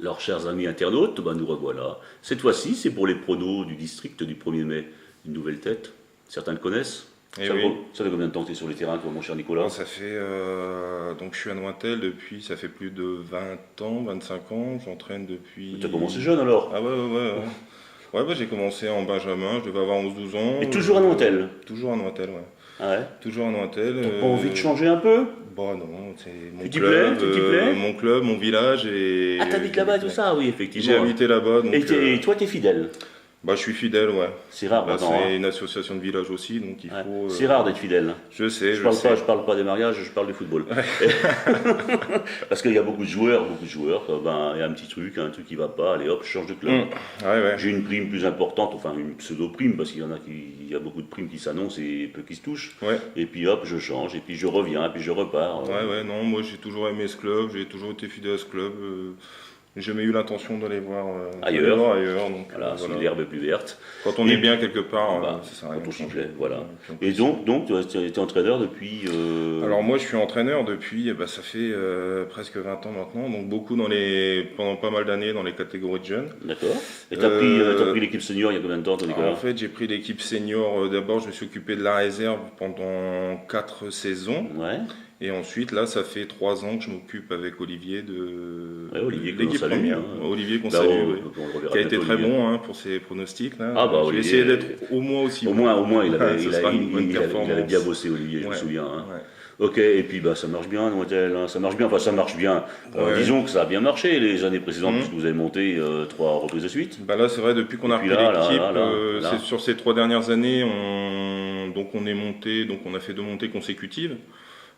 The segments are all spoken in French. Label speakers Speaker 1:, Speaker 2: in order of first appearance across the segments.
Speaker 1: Alors, chers amis internautes, nous revoilà. Cette fois-ci, c'est pour les pronos du district du 1er mai. Une nouvelle tête. Certains le connaissent.
Speaker 2: Eh oui.
Speaker 1: Ça fait combien de temps que tu es sur les terrains, toi, mon cher Nicolas?
Speaker 2: Ça fait donc je suis à Nointel depuis, ça fait plus de 20 ans, 25 ans. J'entraîne depuis.
Speaker 1: Tu as commencé jeune alors?
Speaker 2: Ah ouais. Ouais, j'ai commencé en Benjamin, je devais avoir 11-12 ans.
Speaker 1: Et toujours à Nointel?
Speaker 2: Toujours à Nointel, ouais.
Speaker 1: Ah ouais.
Speaker 2: Toujours à Nointel.
Speaker 1: T'as pas envie de changer un peu?
Speaker 2: Bah non, c'est mon
Speaker 1: Tu t'y
Speaker 2: club,
Speaker 1: plais? Tu t'y plais?
Speaker 2: mon club, mon village et.
Speaker 1: Ah, t'habites là-bas et tout ça? Oui, effectivement.
Speaker 2: J'ai habité là-bas, donc.
Speaker 1: Et toi, t'es fidèle?
Speaker 2: Bah, je suis fidèle, ouais.
Speaker 1: C'est rare
Speaker 2: Bah,
Speaker 1: maintenant.
Speaker 2: c'est une association de village aussi, donc il
Speaker 1: Ouais.
Speaker 2: faut.
Speaker 1: C'est rare d'être fidèle.
Speaker 2: Je sais,
Speaker 1: Je parle pas des mariages, je parle du football. Parce qu'il y a beaucoup de joueurs, il y a un petit truc qui va pas, allez hop, je change de club.
Speaker 2: Ouais.
Speaker 1: J'ai une prime plus importante, enfin une pseudo-prime, parce il y a beaucoup de primes qui s'annoncent et peu qui se touchent.
Speaker 2: Ouais.
Speaker 1: Et puis hop, je change, et puis je reviens, et puis je repars.
Speaker 2: Ouais, non, moi j'ai toujours aimé ce club, j'ai toujours été fidèle à ce club. J'ai jamais eu l'intention d'aller voir
Speaker 1: Ailleurs.
Speaker 2: Donc,
Speaker 1: Voilà, si l'herbe est plus verte.
Speaker 2: Quand on est bien quelque part, ça sert à rien
Speaker 1: Quand on
Speaker 2: de
Speaker 1: s'y
Speaker 2: changer.
Speaker 1: plaît, voilà. Et donc tu es entraîneur depuis.
Speaker 2: Alors moi je suis entraîneur depuis, ça fait presque 20 ans maintenant, donc pendant pas mal d'années dans les catégories de jeunes.
Speaker 1: D'accord. Et tu as pris l'équipe senior il y a combien de temps, toi, Nicolas?
Speaker 2: En fait j'ai pris l'équipe senior, d'abord je me suis occupé de la réserve pendant 4 saisons.
Speaker 1: Ouais.
Speaker 2: Et ensuite, là, ça fait 3 ans que je m'occupe avec Olivier de
Speaker 1: Olivier
Speaker 2: l'équipe
Speaker 1: qu'on salue,
Speaker 2: première.
Speaker 1: hein.
Speaker 2: Olivier qu'on
Speaker 1: Bah,
Speaker 2: salue,
Speaker 1: on
Speaker 2: oui.
Speaker 1: le reverra
Speaker 2: Qui a été
Speaker 1: bientôt,
Speaker 2: très
Speaker 1: Olivier.
Speaker 2: bon pour ses pronostics. Là.
Speaker 1: Ah bah,
Speaker 2: j'ai
Speaker 1: Olivier,
Speaker 2: essayé d'être au moins aussi
Speaker 1: Au
Speaker 2: bon.
Speaker 1: moins, il avait
Speaker 2: une performance.
Speaker 1: il avait bien bossé, Olivier, je me souviens. Hein.
Speaker 2: Ouais.
Speaker 1: Ok, et puis ça marche bien, Noël, hein, ça marche bien.
Speaker 2: Ouais.
Speaker 1: Disons que ça a bien marché les années précédentes, puisque vous avez monté 3 reprises de suite.
Speaker 2: Bah là, c'est vrai, depuis qu'on a repris l'équipe, c'est sur ces 3 dernières années, on est monté, donc on a fait 2 montées consécutives.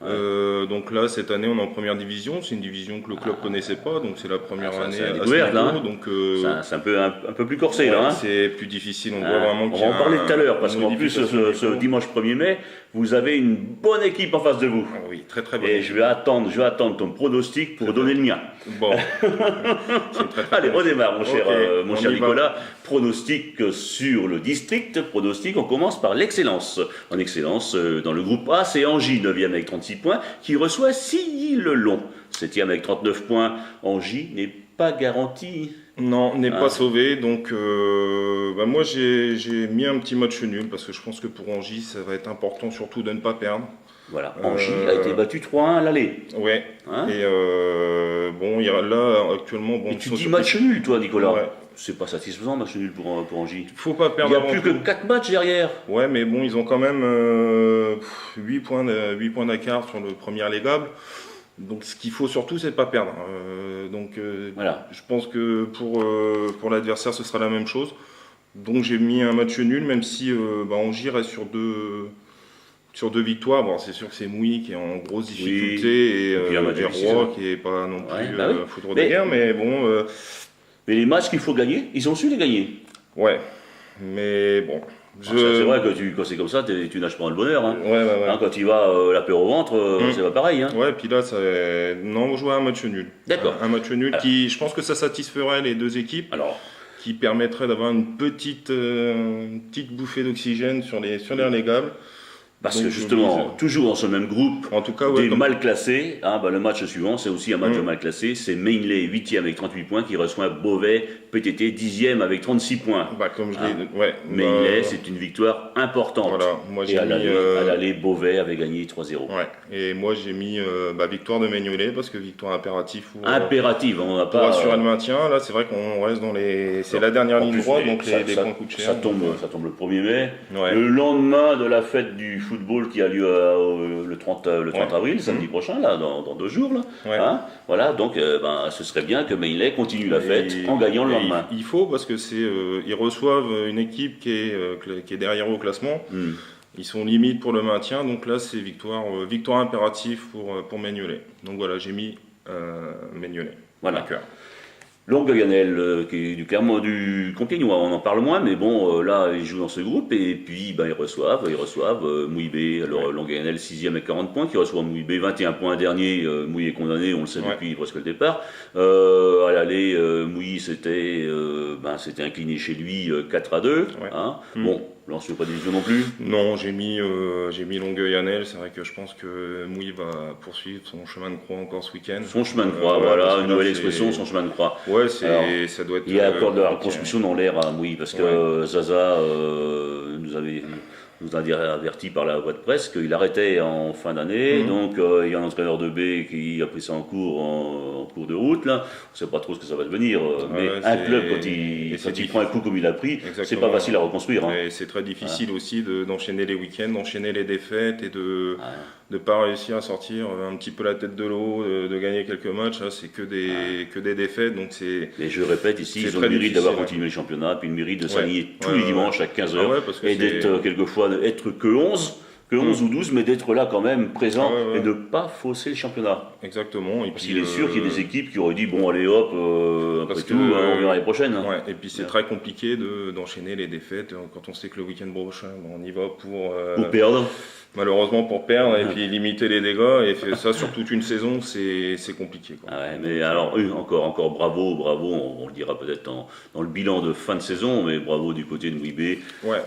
Speaker 1: Ouais.
Speaker 2: Donc là, cette année, on est en première division. C'est une division que le club connaissait pas, donc c'est la première année
Speaker 1: c'est
Speaker 2: à
Speaker 1: la
Speaker 2: ce
Speaker 1: découverte,
Speaker 2: niveau.
Speaker 1: là, hein.
Speaker 2: Donc
Speaker 1: C'est un peu plus corsé, là. Hein.
Speaker 2: c'est plus difficile. On voit vraiment
Speaker 1: On
Speaker 2: qu'il y
Speaker 1: va
Speaker 2: a
Speaker 1: en parler tout à l'heure, parce
Speaker 2: une
Speaker 1: qu'en plus,
Speaker 2: modification
Speaker 1: ce
Speaker 2: du niveau.
Speaker 1: dimanche 1er mai, vous avez une bonne équipe en face de vous.
Speaker 2: Ah oui, très bien.
Speaker 1: Et je vais attendre ton pronostic pour donner le mien.
Speaker 2: Bon. C'est très
Speaker 1: Allez,
Speaker 2: bien.
Speaker 1: on démarre, mon cher
Speaker 2: On y va.
Speaker 1: Nicolas. Pronostic sur le district. Pronostic, on commence par l'excellence. En excellence, dans le groupe A, c'est Angy, 9e avec 36 points, qui reçoit Silly-le-Long, 7e avec 39 points. Angy n'est pas garanti.
Speaker 2: Non, n'est pas sauvé. Donc, moi, j'ai mis un petit match nul parce que je pense que pour Angy, ça va être important surtout de ne pas perdre.
Speaker 1: Voilà, Angy a été battu 3-1 à l'aller.
Speaker 2: Ouais.
Speaker 1: Hein,
Speaker 2: Et là, actuellement,
Speaker 1: et tu dis match nul, toi, Nicolas.
Speaker 2: Ouais.
Speaker 1: C'est pas satisfaisant, match nul pour Angy.
Speaker 2: Faut pas
Speaker 1: Il
Speaker 2: perdre.
Speaker 1: n'y a
Speaker 2: avant
Speaker 1: plus
Speaker 2: tout.
Speaker 1: que 4 matchs derrière.
Speaker 2: Ouais, mais bon, ils ont quand même 8 points d'écart sur le premier relégable. Donc, ce qu'il faut surtout, c'est de ne pas perdre.
Speaker 1: Voilà.
Speaker 2: Je pense que pour l'adversaire, ce sera la même chose. Donc, j'ai mis un match nul, même si Angy reste sur deux victoires. Bon, c'est sûr que c'est Mouilly qui est en grosse difficulté
Speaker 1: et puis un match
Speaker 2: et
Speaker 1: difficile.
Speaker 2: Roy qui n'est pas non plus
Speaker 1: oui.
Speaker 2: foudre de guerre. Mais bon,
Speaker 1: Mais les matchs qu'il faut gagner, ils ont su les gagner.
Speaker 2: ouais. Mais bon.
Speaker 1: C'est vrai que quand c'est comme ça, tu nages pas dans le bonheur. Hein.
Speaker 2: Ouais.
Speaker 1: Hein, quand tu vas la paix au ventre, c'est pas pareil. Hein.
Speaker 2: Ouais, puis là, non, on joue à un match nul.
Speaker 1: D'accord.
Speaker 2: Un match nul qui, je pense que ça satisferait les deux équipes,
Speaker 1: Alors,
Speaker 2: qui permettrait d'avoir une petite bouffée d'oxygène sur les relégables.
Speaker 1: parce
Speaker 2: Donc,
Speaker 1: que justement, toujours dans ce même groupe,
Speaker 2: En tout cas,
Speaker 1: des mal classés, le match suivant, c'est aussi un match de mal classé, c'est Mainlay, 8e avec 38 points, qui reçoit Beauvais, PTT, 10e avec 36 points.
Speaker 2: Comme je l'ai, ouais.
Speaker 1: Mainlay, c'est une victoire importante.
Speaker 2: Voilà, moi
Speaker 1: Et
Speaker 2: j'ai
Speaker 1: à
Speaker 2: mis.
Speaker 1: l'aller, Beauvais avait gagné 3-0.
Speaker 2: Ouais. Et moi j'ai mis victoire de Maignolet parce que victoire impérative
Speaker 1: Impérative, on n'a
Speaker 2: pour
Speaker 1: pas.
Speaker 2: assurer le maintien. Là, c'est vrai qu'on reste dans les. C'est la dernière ligne droite, donc les points coûtent cher.
Speaker 1: Ça tombe le 1er mai.
Speaker 2: Ouais.
Speaker 1: Le lendemain de la fête du football qui a lieu le 30 avril, samedi prochain, là, dans 2 jours. Là,
Speaker 2: Ouais.
Speaker 1: hein, voilà, donc ce serait bien que Mainlay continue la fête en gagnant le lendemain.
Speaker 2: Il faut parce que ils reçoivent une équipe qui est derrière eux au classement. Ils sont limite pour le maintien, donc là c'est victoire impérative pour Maignolet. Donc voilà, j'ai mis Maignolet.
Speaker 1: Voilà.
Speaker 2: Vainqueur.
Speaker 1: Longue Ganel, qui est du Clermont du Compiègnois, on en parle moins, mais bon, là, ils jouent dans ce groupe, et puis ils reçoivent Mouillé, alors Longue Ganel, 6e avec 40 points, qui reçoit Mouillé, 21 points dernier, Mouillé est condamné, on le sait depuis presque le départ. À l'aller, Mouillé s'était incliné chez lui 4-2.
Speaker 2: Ouais.
Speaker 1: Hein. Bon, Lens n'est pas division non plus.
Speaker 2: Non, j'ai mis Longueuil-Annel. C'est vrai que je pense que Mouy va poursuivre son chemin de croix encore ce week-end.
Speaker 1: Son chemin de croix, voilà, une nouvelle expression, son chemin de croix.
Speaker 2: Ouais, ça doit être.
Speaker 1: Il y a encore de la reconstruction dans l'air à Mouy, parce que Zaza nous a averti par la voie de presse qu'il arrêtait en fin d'année. Donc il y a un entraîneur de B qui a pris ça en cours de route. Là. On ne sait pas trop ce que ça va devenir. Mais un club, quand il prend un coup comme il a pris, c'est pas facile à reconstruire. Hein.
Speaker 2: C'est très difficile aussi d'enchaîner les week-ends, d'enchaîner les défaites et de ne pas réussir à sortir un petit peu la tête de l'eau, de gagner quelques matchs. Là, c'est que des défaites. Donc
Speaker 1: et je répète ici, ils ont le mérite d'avoir continué le championnat, puis le mérite de s'aligner tous les dimanches à 15h et d'être quelquefois être que 11 ou 12, mais d'être là quand même présent et de ne pas fausser le championnat.
Speaker 2: Exactement.
Speaker 1: Parce qu'il est sûr qu'il y a des équipes qui auraient dit bon allez hop, après tout, on verra l'année prochaine. Hein.
Speaker 2: Ouais, et puis c'est très compliqué d'enchaîner les défaites quand on sait que le week-end prochain, on y va pour
Speaker 1: perdre.
Speaker 2: Malheureusement pour perdre et puis limiter les dégâts et ça sur toute une saison c'est compliqué. Quoi.
Speaker 1: Ouais, mais alors encore bravo, on le dira peut-être dans le bilan de fin de saison, mais bravo du côté de Mouy-B.
Speaker 2: Ouais.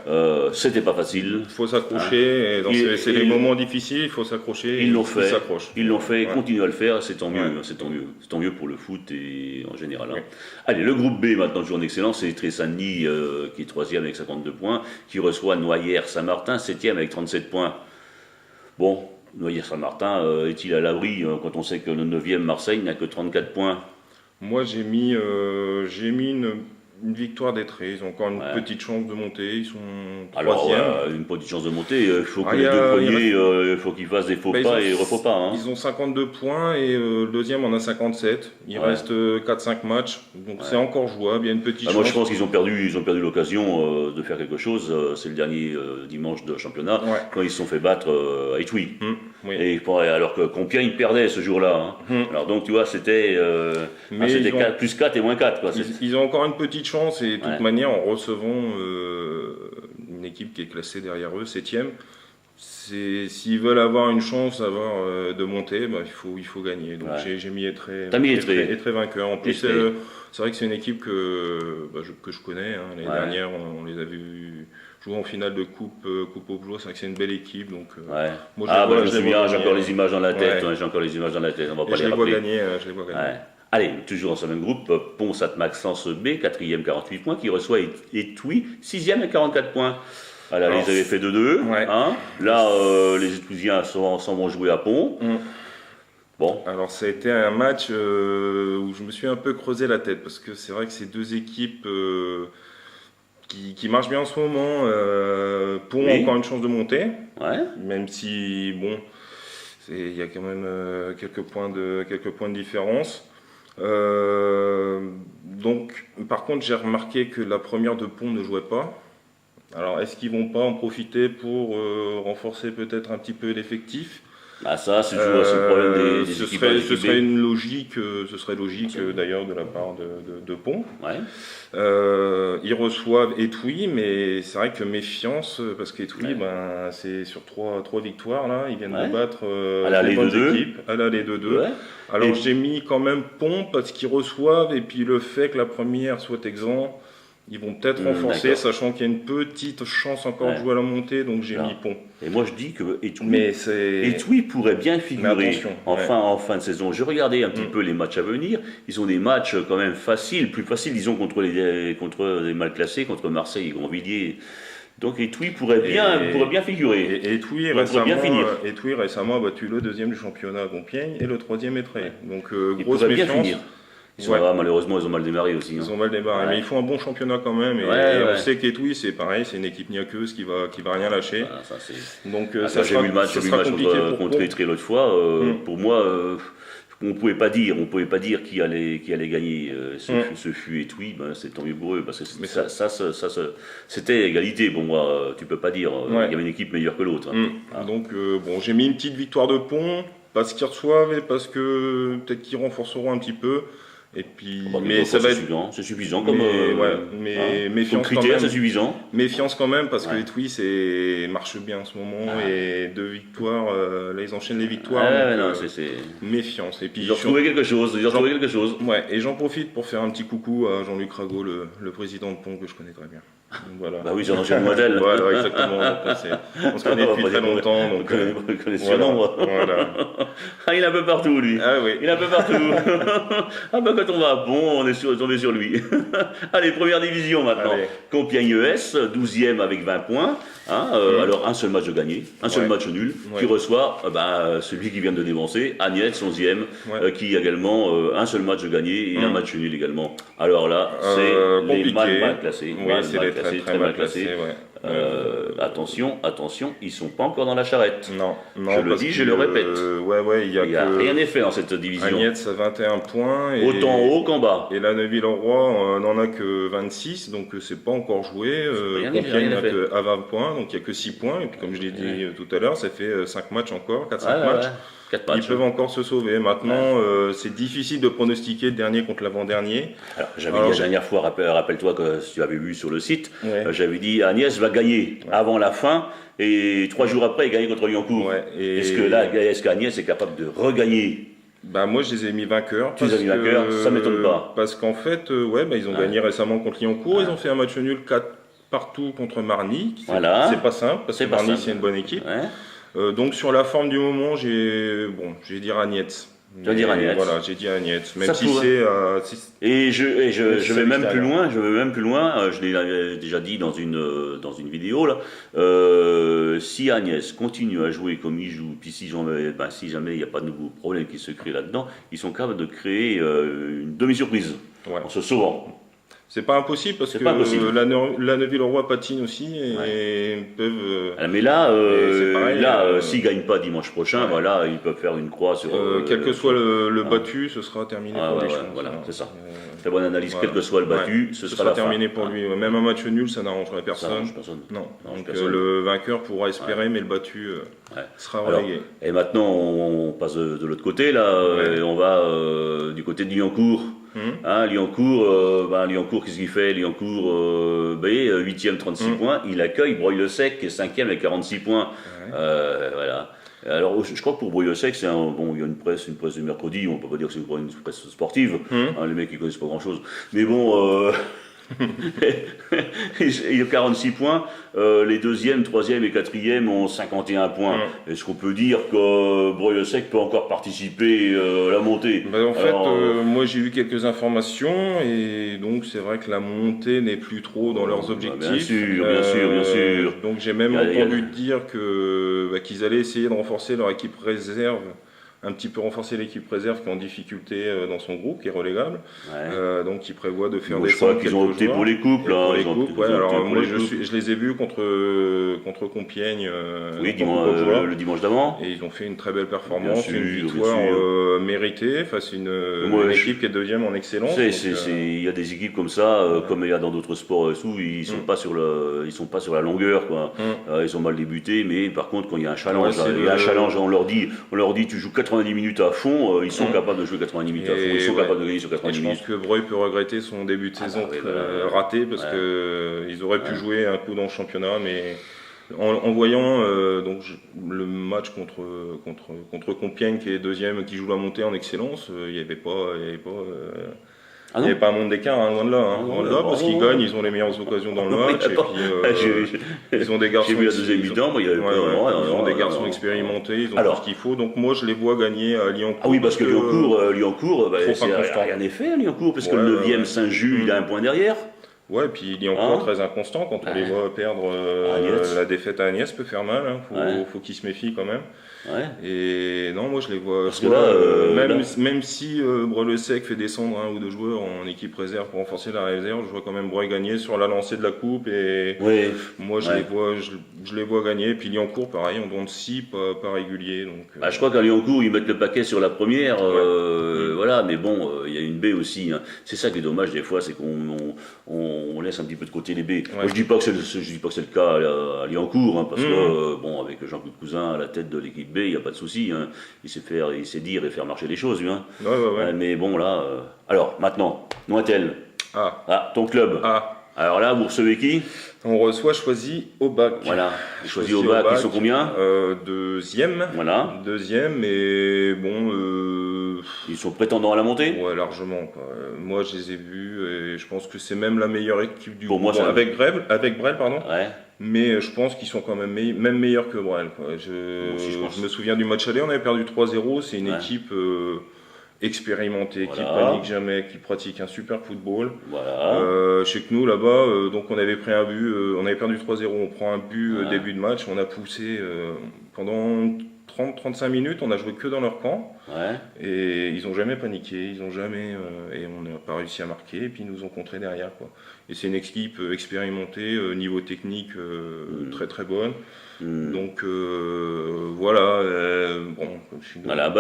Speaker 1: C'était pas facile.
Speaker 2: Il faut s'accrocher, c'est les moments difficiles, il faut s'accrocher.
Speaker 1: Ils l'ont fait,
Speaker 2: et
Speaker 1: continuent à le faire, c'est tant mieux, c'est tant mieux pour le foot et en général. Hein. Allez, le groupe B maintenant, journée d'excellence, c'est Tré-Saint-Denis qui est 3e avec 52 points, qui reçoit Noyers-Saint-Martin, 7e avec 37 points. Bon, Noyers-Saint-Martin est-il à l'abri quand on sait que le 9e Marseille n'a que 34 points?
Speaker 2: Moi j'ai mis une victoire des Trés, ils ont encore une petite chance de monter, ils sont 3e.
Speaker 1: Alors, une petite chance de monter, il faut que les deux premiers, faut qu'ils fassent des faux pas et refaux pas. Hein.
Speaker 2: Ils ont 52 points et le deuxième en a 57. Il reste 4-5 matchs, donc c'est encore jouable, il y a une petite chance.
Speaker 1: Moi je pense qu'ils ont perdu l'occasion de faire quelque chose, c'est le dernier dimanche de championnat, quand ils se sont fait battre à Étouis. Et alors que Compiègne perdait ce jour-là. Hein. Alors donc tu vois, c'était plus 4 et moins 4. Quoi.
Speaker 2: Ils ont encore une petite chance et de toute manière en recevant une équipe qui est classée derrière eux, 7e, s'ils veulent avoir une chance de monter, il faut gagner. Donc j'ai mis Étré vainqueur. En plus c'est vrai que c'est une équipe que je connais. Hein. L'année dernière on les a vus jouer en finale de coupe Augeois, c'est vrai que c'est une belle équipe. Donc,
Speaker 1: moi je me souviens, j'ai encore les images dans la tête. J'ai encore les images dans la tête. On va pas les rappeler.
Speaker 2: Je les vois gagner.
Speaker 1: Allez, toujours dans ce même groupe, Pont-Sainte-Maxence B, 4e 48 points, qui reçoit Étouis, 6e à 44 points. Alors, ils avaient fait 2-2. Hein. Là, les Étouisiens s'en vont jouer à Pont. Bon.
Speaker 2: Alors, ça a été un match où je me suis un peu creusé la tête, parce que c'est vrai que ces deux équipes qui marchent bien en ce moment. Pont a encore une chance de monter, même si, bon, il y a quand même quelques points de différence. Donc, par contre, j'ai remarqué que la première de Pont ne jouait pas. Alors, est-ce qu'ils vont pas en profiter pour renforcer peut-être un petit peu l'effectif?
Speaker 1: Ça, c'est toujours le problème des équipes.
Speaker 2: Ce serait logique d'ailleurs de la part de Pont. Ils reçoivent Étouis, mais c'est vrai que méfiance, parce qu'Étouis, c'est sur trois victoires, là, ils viennent de battre les bonnes équipes. À l'aller 2-2. Alors j'ai mis quand même Pont, parce qu'ils reçoivent, et puis le fait que la première soit exempt, ils vont peut-être renforcer, sachant qu'il y a une petite chance encore de jouer à la montée, donc j'ai mis Pont.
Speaker 1: Et moi je dis que Étouis pourrait bien figurer en fin de saison. Je regardais un petit peu les matchs à venir. Ils ont des matchs quand même faciles, plus faciles, disons, contre les mal classés, contre Marseille et Grandvilliers. Donc Étouis pourrait bien figurer.
Speaker 2: Et Étouis récemment a battu le 2e du championnat à Compiègne et le 3e Étré. Donc grosse méfiance.
Speaker 1: Malheureusement, ils ont mal démarré aussi.
Speaker 2: Ils ont mal démarré, mais ils font un bon championnat quand même. Et on sait qu'Étouis, c'est pareil, c'est une équipe niaqueuse qui va rien lâcher. Donc
Speaker 1: j'ai vu le match contre Étré l'autre fois. Pour moi, on pouvait pas dire qui allait gagner. Ce fut Étouis, c'est tant mieux pour eux parce que c'était égalité. Pour moi, tu peux pas dire. Il y avait une équipe meilleure que l'autre.
Speaker 2: Donc j'ai mis une petite victoire de Pont parce qu'ils reçoivent et parce que peut-être qu'ils renforceront un petit peu. Et puis,
Speaker 1: mais ça va être c'est suffisant comme
Speaker 2: méfiance
Speaker 1: critère,
Speaker 2: quand même.
Speaker 1: C'est suffisant.
Speaker 2: Méfiance quand même parce que Étouis marche bien en ce moment et 2 victoires, là ils enchaînent les victoires. Méfiance. Et puis
Speaker 1: ils ont trouvé quelque chose.
Speaker 2: Ouais, et j'en profite pour faire un petit coucou à Jean-Luc Rago, le président de Pont que je connais très bien. Voilà.
Speaker 1: Bah oui, c'est un ancien modèle.
Speaker 2: Voilà, exactement. On se connaît depuis très longtemps. Donc,
Speaker 1: on connaît ce
Speaker 2: voilà.
Speaker 1: nom.
Speaker 2: Voilà.
Speaker 1: Ah, il est un peu partout, lui.
Speaker 2: Ah oui.
Speaker 1: Il est un peu partout. Ah bah quand on va à Pont, on est tombé sur lui. Allez, première division maintenant.
Speaker 2: Allez.
Speaker 1: Compiègne ES, 12e avec 20 points. Hein, alors un seul match de gagné, un seul match nul, qui reçoit celui qui vient de dévancer, Agnès, 11e, qui a également un seul match de gagné et un match nul également. Alors là, c'est les mal classés.
Speaker 2: Oui, c'est les très mal classés.
Speaker 1: Attention, ils sont pas encore dans la charrette.
Speaker 2: Non,
Speaker 1: je le dis, je le répète.
Speaker 2: Il
Speaker 1: n'y a rien n'est fait dans cette division.
Speaker 2: Agnès a 21 points.
Speaker 1: Autant en haut qu'en bas.
Speaker 2: Et la Neuville-en-Roi n'en a que 26, donc c'est pas encore joué. Compiègne n'a que à 20 points, donc il n'y a que 6 points. Et puis comme je l'ai dit tout à l'heure, ça fait 5 matchs encore, 4-5 matchs. Ils peuvent encore se sauver. Maintenant, c'est difficile de pronostiquer le dernier contre l'avant-dernier.
Speaker 1: Alors, j'avais dit la dernière fois, rappelle-toi que si tu avais vu sur le site, j'avais dit Agnès va gagner avant la fin et 3 jours après, il gagne contre Liancourt. Est-ce qu'Agnès est capable de regagner?
Speaker 2: Bah moi je les ai mis vainqueurs.
Speaker 1: Tu les as mis vainqueurs, ça m'étonne pas.
Speaker 2: Parce qu'en fait, ils ont gagné récemment contre Liancourt, ils ont fait un match nul 4 partout contre Marny. C'est pas simple, parce que Marny c'est une bonne équipe. Donc sur la forme du moment, je vais dire Agnès.
Speaker 1: Tu vas dire Agnès.
Speaker 2: Voilà, j'ai dit Agnès. Même
Speaker 1: ça
Speaker 2: si c'est.
Speaker 1: Et je vais même plus loin. Je l'ai déjà dit dans une vidéo là. Si Agnès continue à jouer comme il joue, puis si jamais il n'y a pas de nouveau problème qui se crée là-dedans, ils sont capables de créer une demi-surprise en se sauvant.
Speaker 2: C'est pas impossible parce que la Neuville-en-Roi patine aussi et peuvent.
Speaker 1: Mais là, s'ils gagnent pas dimanche prochain, ils peuvent faire une croix sur.
Speaker 2: Quel que soit le battu, ce sera terminé pour lui.
Speaker 1: Voilà, c'est ça. Très bonne analyse. Quel que soit le battu, ce sera
Speaker 2: terminé pour lui. Même un match nul, ça n'arrangerait personne. Non. Donc le vainqueur pourra espérer, mais le battu sera relégué.
Speaker 1: Et maintenant, on passe de l'autre côté là. Et on va du côté de Liancourt. Liancourt, qu'est-ce qu'il fait? Liancourt, 8e, 36 points. Il accueille Breuil-le-Sec, qui est 5e avec 46 points. Voilà. Alors, je crois que pour Breuil-le-Sec, il y a une presse du mercredi. On peut pas dire que c'est une presse sportive. Les mecs, ils connaissent pas grand-chose. Mais bon. Il a 46 points, les 2e, 3e et 4e ont 51 points. Est-ce qu'on peut dire que Breuil-le-Sec peut encore participer à la montée?
Speaker 2: Moi j'ai eu quelques informations et donc c'est vrai que la montée n'est plus trop dans leurs objectifs.
Speaker 1: Bien sûr.
Speaker 2: Donc j'ai même entendu dire qu'ils allaient essayer de renforcer leur équipe réserve. Un petit peu renforcer l'équipe réserve qui est en difficulté dans son groupe, qui est relégable. Donc ils prévoient de faire
Speaker 1: je crois qu'ils ont opté pour les coupes.
Speaker 2: Moi je les ai vus contre Compiègne
Speaker 1: le dimanche d'avant.
Speaker 2: Et ils ont fait une très belle performance, une victoire méritée face à une équipe qui est 2e en excellence.
Speaker 1: Il y a des équipes comme ça, comme il y a dans d'autres sports ils sont pas sur la longueur, quoi. Ils ont mal débuté, mais par contre quand il y a un challenge, on leur dit tu joues 90 minutes à fond, ils sont capables de jouer 90 minutes à fond, ils sont capables de gagner sur 90 minutes.
Speaker 2: Je pense que Breuil peut regretter son début de saison raté parce qu'ils auraient pu jouer un coup dans le championnat, mais en voyant le match contre Compiègne qui est 2e, qui joue la montée en excellence, il n'y avait pas il n'y avait pas un monde d'écart, loin de là. Parce qu'ils gagnent, ils ont les meilleures occasions dans le match. Et puis, ils ont des garçons.
Speaker 1: J'ai vu la deuxième mi-temps, il y avait
Speaker 2: ils ont des garçons expérimentés, ils ont tout ce qu'il faut. Donc moi, je les vois gagner à Liancourt.
Speaker 1: Ah oui, parce que Liancourt, rien n'est fait à Liancourt, parce que le 9e Saint-Just, il a un point derrière.
Speaker 2: Ouais, puis il est encore très inconstant. Quand on les voit perdre, la défaite à Agnès peut faire mal. Faut qu'ils se méfient quand même. Et non, moi je les vois. Même si Breuil-le-Sec fait descendre un ou deux joueurs en équipe réserve pour renforcer la réserve, je vois quand même Breuil gagner sur la lancée de la coupe. Et moi je les vois gagner. Et puis Liancourt, pareil, en dont de 6, pas régulier. Donc,
Speaker 1: je crois qu'à Liancourt, ils mettent le paquet sur la première. Mais bon, il y a une baie aussi. C'est ça qui est dommage des fois, c'est qu'on laisse un petit peu de côté les baies. Moi je dis pas que c'est le cas à Liancourt, parce que avec Jean-Claude Cousin à la tête de l'équipe B, il n'y a pas de souci. Il sait dire et faire marcher les choses, lui. Mais bon, là. Alors, maintenant, Nointel. Ton club. Alors là, vous recevez qui?
Speaker 2: On reçoit Choisy Aubac.
Speaker 1: Voilà. Choisy Aubac, ils sont combien?
Speaker 2: 2e.
Speaker 1: Voilà.
Speaker 2: 2e, mais bon.
Speaker 1: Ils sont prétendants à la montée?
Speaker 2: Ouais, largement, quoi. Moi, je les ai vus et je pense que c'est même la meilleure équipe du
Speaker 1: Pour
Speaker 2: groupe.
Speaker 1: moi,
Speaker 2: Avec Brel, pardon.
Speaker 1: Ouais.
Speaker 2: Mais je pense qu'ils sont quand même, même meilleurs que Brel, quoi. Je me souviens du match aller, on avait perdu 3-0. C'est une équipe expérimentée, qui panique jamais, qui pratique un super football.
Speaker 1: Voilà.
Speaker 2: Je sais que nous, là-bas, donc on avait pris un but, on avait perdu 3-0, on prend un but début de match, on a poussé pendant 30-35 minutes, on a joué que dans leur camp. Et ils n'ont jamais paniqué, ils ont jamais et on n'a pas réussi à marquer, et puis ils nous ont contré derrière, quoi. Et c'est une équipe expérimentée, niveau technique très très bonne. Donc voilà. Bon,
Speaker 1: voilà,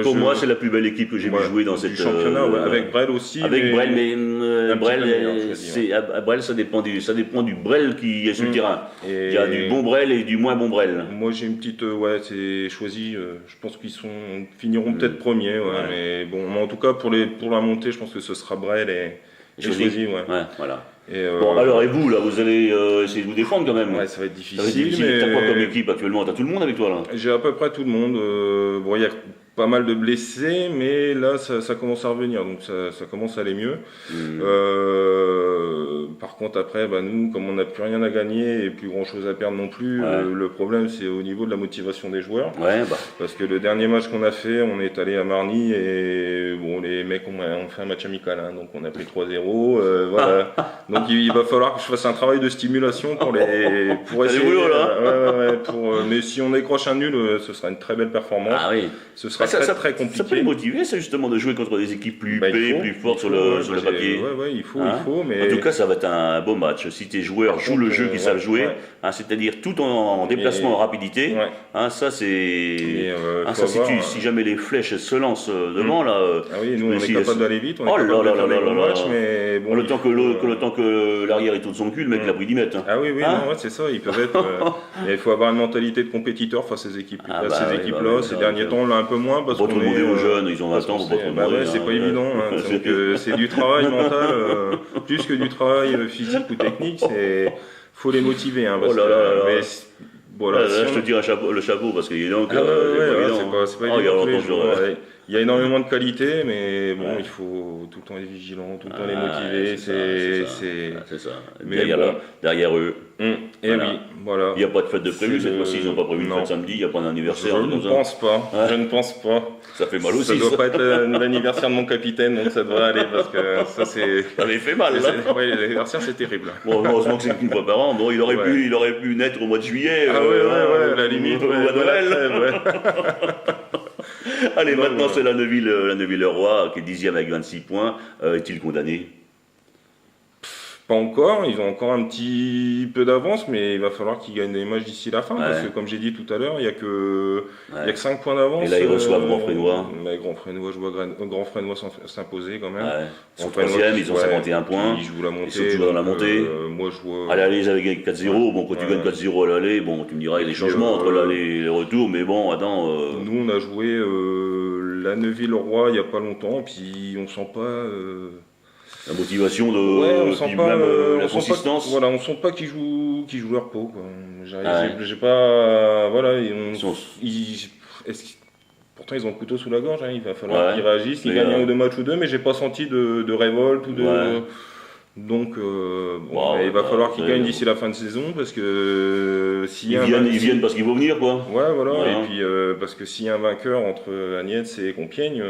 Speaker 1: pour moi, c'est la plus belle équipe que j'ai vu jouer dans cette
Speaker 2: championnat. Avec Brel aussi.
Speaker 1: Avec Brel, mais Brel, ça dépend du Brel qui est sur le terrain. Il y a du bon Brel et du moins bon Brel.
Speaker 2: Moi, j'ai une petite, c'est choisi. Je pense qu'ils finiront peut-être premiers, mais bon, en tout cas pour la montée, je pense que ce sera Brel et choisi,
Speaker 1: voilà.
Speaker 2: Bon,
Speaker 1: alors, et vous, là, vous allez essayer de vous défendre quand même?
Speaker 2: Ouais, ça va être difficile.
Speaker 1: Mais t'as quoi comme équipe actuellement? T'as tout le monde avec toi, là?
Speaker 2: J'ai à peu près tout le monde. Bon, il y a pas mal de blessés, mais là, ça commence à revenir, donc ça commence à aller mieux. Par contre, après, nous, comme on n'a plus rien à gagner et plus grand chose à perdre non plus, le problème, c'est au niveau de la motivation des joueurs. Parce que le dernier match qu'on a fait, on est allé à Marny et bon, les mecs ont fait un match amical, donc on a pris 3-0. Voilà. Donc il va falloir que je fasse un travail de stimulation pour essayer. Mais si on décroche un nul, ce sera une très belle performance. Ce sera très compliqué.
Speaker 1: Ça peut motiver, c'est justement de jouer contre des équipes plus plus fortes sur le papier.
Speaker 2: Il faut, mais...
Speaker 1: En tout cas, ça va être un beau match. Si tes joueurs jouent le jeu qu'ils savent jouer, c'est-à-dire tout en déplacement en rapidité, ça c'est... si jamais les flèches se lancent devant, là...
Speaker 2: nous on est capable d'aller vite, on est capable de faire des bons matchs, mais bon...
Speaker 1: Le temps que l'arrière il tourne son cul, le mec il a pris 10 mètres.
Speaker 2: C'est ça, ils peuvent être... Il faut avoir une mentalité de compétiteur face à ces équipes-là. Ces derniers temps, on l'a un peu moins, parce
Speaker 1: qu'on est aux jeunes, ils ont 20 ans pour pas trop demander.
Speaker 2: C'est pas évident, c'est du travail mental, plus que du travail physique ou technique, faut les motiver.
Speaker 1: Je te tire le chapeau parce qu'il est donc.
Speaker 2: C'est pas évident. Il y a énormément de qualité, mais bon, il faut tout le temps être vigilant, tout le temps les motiver.
Speaker 1: C'est ça. Derrière eux.
Speaker 2: Et voilà.
Speaker 1: Il n'y a pas de fête de prévu cette fois-ci, ils n'ont pas prévu de fête samedi, il n'y a pas d'anniversaire.
Speaker 2: Je ne pense pas.
Speaker 1: Ça fait mal aussi.
Speaker 2: Ça doit pas être l'anniversaire de mon capitaine, donc ça devrait aller parce que ça c'est.
Speaker 1: Ça avait fait mal là.
Speaker 2: L'anniversaire c'est terrible.
Speaker 1: Bon, heureusement que c'est qu'une fois par an. Bon, il aurait pu naître au mois de juillet.
Speaker 2: La limite. Noël.
Speaker 1: Allez, maintenant c'est la Neuville-le-Roi qui est 10e avec 26 points. Est-il condamné?
Speaker 2: Pas encore, ils ont encore un petit peu d'avance, mais il va falloir qu'ils gagnent des matchs d'ici la fin, parce que comme j'ai dit tout à l'heure, il n'y a que 5 points d'avance.
Speaker 1: Et là ils reçoivent Grand-Frénois.
Speaker 2: Grand Frénois s'imposer quand même.
Speaker 1: Ils sont 3e, ils ont 51 points.
Speaker 2: Ils jouent la montée.
Speaker 1: Ils sont toujours dans la montée.
Speaker 2: Moi je vois...
Speaker 1: À l'aller, ils avaient gagné 4-0. Bon, quand tu gagnes 4-0 à l'aller, bon, tu me diras, il y a des changements entre l'aller et les retours, mais bon, attends...
Speaker 2: Nous, on a joué la Neuville-le-Roi il n'y a pas longtemps, puis on sent pas...
Speaker 1: La motivation
Speaker 2: on sent pas,
Speaker 1: la consistance.
Speaker 2: On sent pas qu'ils jouent leur peau, quoi. J'ai pas... Pourtant, ils ont le couteau sous la gorge, il va falloir qu'ils réagissent, qu'ils gagnent un ou deux matchs ou deux, mais j'ai pas senti de révolte ou de... Donc, il va falloir qu'ils gagnent d'ici la fin de saison, parce que
Speaker 1: ils viennent parce qu'ils vont venir, quoi.
Speaker 2: Et puis parce que s'il y a un vainqueur entre Agnès et Compiègne,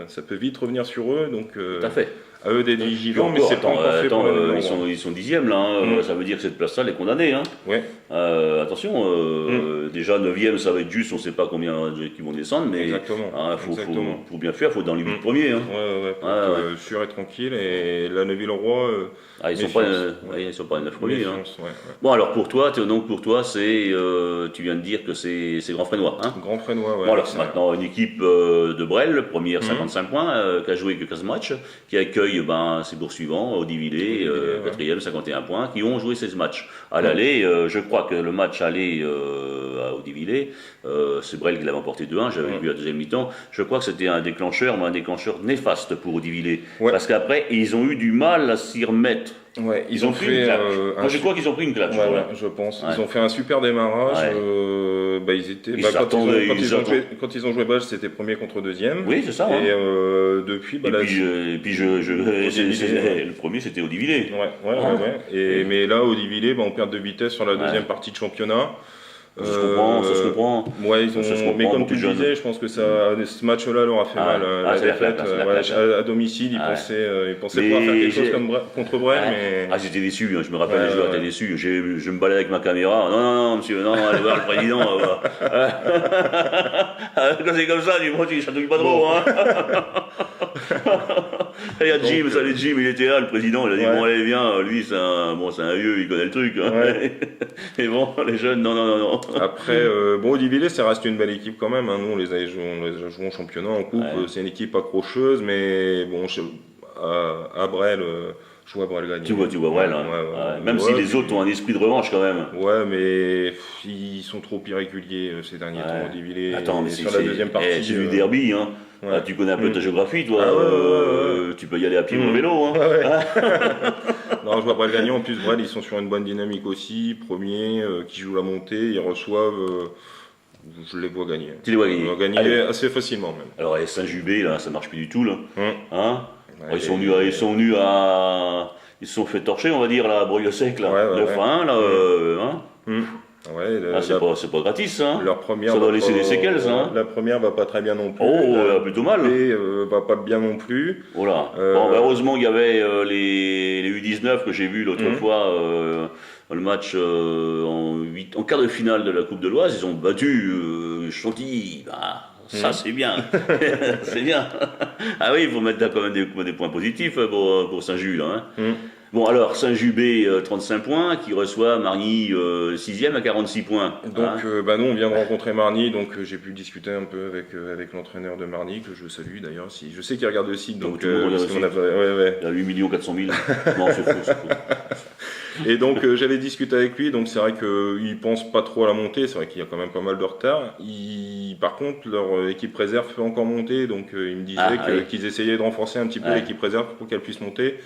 Speaker 2: ça peut vite revenir sur eux, donc...
Speaker 1: Tout à fait.
Speaker 2: À eux d'être vigilants, mais c'est pas encore fait pour
Speaker 1: ils sont 10e là, ça veut dire que cette place-là elle est condamnée. Attention, déjà 9e ça va être juste, on ne sait pas combien qui vont descendre, mais il faut bien faire, il faut être dans les 8 premiers.
Speaker 2: Pour être sûr et tranquille, et la Neuville-le-Roi...
Speaker 1: ils sont pas les 9 premiers. Bon, alors pour toi, c'est, tu viens de dire que c'est Grand-Frénois.
Speaker 2: Grand Frénois,
Speaker 1: Bon, alors c'est maintenant une équipe de Brel, première 55 points, qui a joué que 15 matchs, qui accueille ses poursuivants, Audivillers, 4e, 51 points, qui ont joué 16 matchs. À l'aller, je crois que le match aller à Audivillers, c'est Brel qui l'avait emporté 2-1, j'avais vu à deuxième mi-temps, je crois que c'était un déclencheur néfaste pour Audivillers, parce qu'après, ils ont eu du mal à s'y remettre.
Speaker 2: Ils ont pris une claque.
Speaker 1: Moi, je crois qu'ils ont pris une claque.
Speaker 2: Je pense. Ils ont fait un super démarrage. Ils étaient,
Speaker 1: Ils s'attendaient,
Speaker 2: quand ils ont joué Bâle, c'était premier contre deuxième.
Speaker 1: Oui, c'est ça.
Speaker 2: Et depuis,
Speaker 1: le premier, c'était Audivilliers.
Speaker 2: Ouais. Mais là, Audivilliers, on perd de vitesse sur la deuxième partie de championnat.
Speaker 1: Ça se comprend.
Speaker 2: Ouais, mais comme tu le disais, je pense que ce match-là leur a fait mal. La défaite, à domicile, ils pensaient pouvoir faire quelque chose contre Brel. Mais...
Speaker 1: Ah, j'étais déçu, je me rappelle, les joueurs étaient déçus. Je me baladais avec ma caméra. Non, monsieur, non, allez voir le président. Quand c'est comme ça, du coup, tu chatouilles pas trop. Il y a Jim, Jim, il était là, le président, il a dit bon, allez, viens, lui, c'est un vieux, il connaît le truc. Et bon, les jeunes, non.
Speaker 2: Après, Audivilliers, ça reste une belle équipe quand même. Nous, on les a joués en championnat, en coupe. C'est une équipe accrocheuse, mais bon, à Brel, je vois Brel gagner.
Speaker 1: Tu vois Brel, même si les autres ont un esprit de revanche quand même.
Speaker 2: Ouais, mais ils sont trop irréguliers ces derniers temps, Audivilliers.
Speaker 1: Attends, mais
Speaker 2: sur la deuxième partie.
Speaker 1: C'est du derby, hein. Tu connais un peu ta géographie, toi. Tu peux y aller à pied ou en vélo.
Speaker 2: Non, je vois Brel gagner. En plus, Brel, ils sont sur une bonne dynamique aussi. Premier, qui joue la montée, ils reçoivent. Je les vois gagner.
Speaker 1: Tu les vois gagner.
Speaker 2: Ils vont gagner assez facilement même.
Speaker 1: Alors, Saint-Jubé, là, ça marche plus du tout, là. Ils sont venus à. Ils se sont fait torcher, on va dire, là, à Broglie-Sec, là. 9-1, là. C'est pas gratis, ça.
Speaker 2: Leur première
Speaker 1: ça doit laisser des séquelles, ça.
Speaker 2: La première va pas très bien non plus.
Speaker 1: Plutôt mal.
Speaker 2: Et va pas bien non plus.
Speaker 1: Heureusement, il y avait les U19 que j'ai vu l'autre fois, le match en quart de finale de la Coupe de l'Oise. Ils ont battu Chantilly. Ça, c'est bien. C'est bien. Ah oui, il faut mettre quand même des points positifs pour Saint-Just, là. Bon, alors, Saint-Jubé, 35 points, qui reçoit Margny, 6e à 46 points.
Speaker 2: Donc, nous, on vient de rencontrer Margny, donc j'ai pu discuter un peu avec l'entraîneur de Margny, que je salue d'ailleurs. Je sais qu'il regarde le site, donc
Speaker 1: tout le monde il y a 8 400 000. Non, c'est faux.
Speaker 2: Et donc, j'avais discuté avec lui, donc c'est vrai qu'il pense pas trop à la montée, c'est vrai qu'il y a quand même pas mal de retard. Par contre, leur équipe réserve peut encore monter, donc il me disait qu'ils essayaient de renforcer un petit peu l'équipe réserve pour qu'elle puisse monter.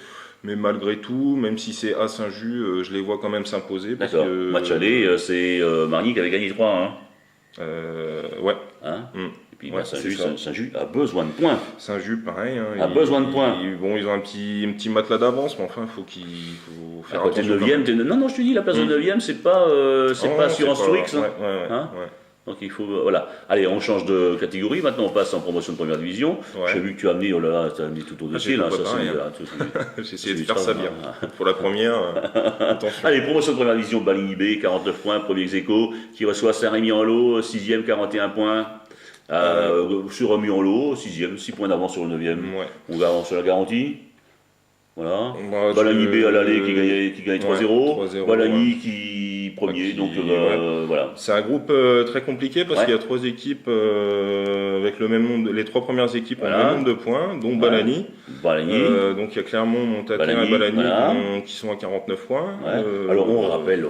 Speaker 2: Mais malgré tout, même si c'est à Saint-Just, je les vois quand même s'imposer.
Speaker 1: D'accord. Match aller, c'est Margny qui avait gagné 3.
Speaker 2: Ouais.
Speaker 1: Et puis Saint-Just a besoin de points.
Speaker 2: Saint-Just, pareil.
Speaker 1: A besoin de points.
Speaker 2: Ils ont un petit matelas d'avance, mais enfin, il faut faire attention.
Speaker 1: 9e, non, je te dis, la place de 9e, c'est pas Assurance Tourix. Donc il faut, voilà. Allez, on change de catégorie. Maintenant, on passe en promotion de première division. J'ai vu que tu as amené, tu as amené tout au dossier.
Speaker 2: J'ai essayé de faire ça bien. Pour la première, attention.
Speaker 1: Allez, promotion de première division, Baligny B, 49 points, premier ex-aequo, qui reçoit Saint-Rémy-en-Lot, 6e, 41 points. Sur Rémy-en-Lot, 6e, 6 points d'avance sur le 9e. On se la garantit. Voilà. Baligny B à l'aller qui gagne 3-0. Baligny qui premier, donc voilà.
Speaker 2: C'est un groupe très compliqué parce qu'il y a 3 équipes avec le même nombre, les 3 premières équipes ont le même nombre de points, dont Baligny. Donc il y a Clermont, Montaquin et Baligny qui sont à 49 points.
Speaker 1: Alors on rappelle,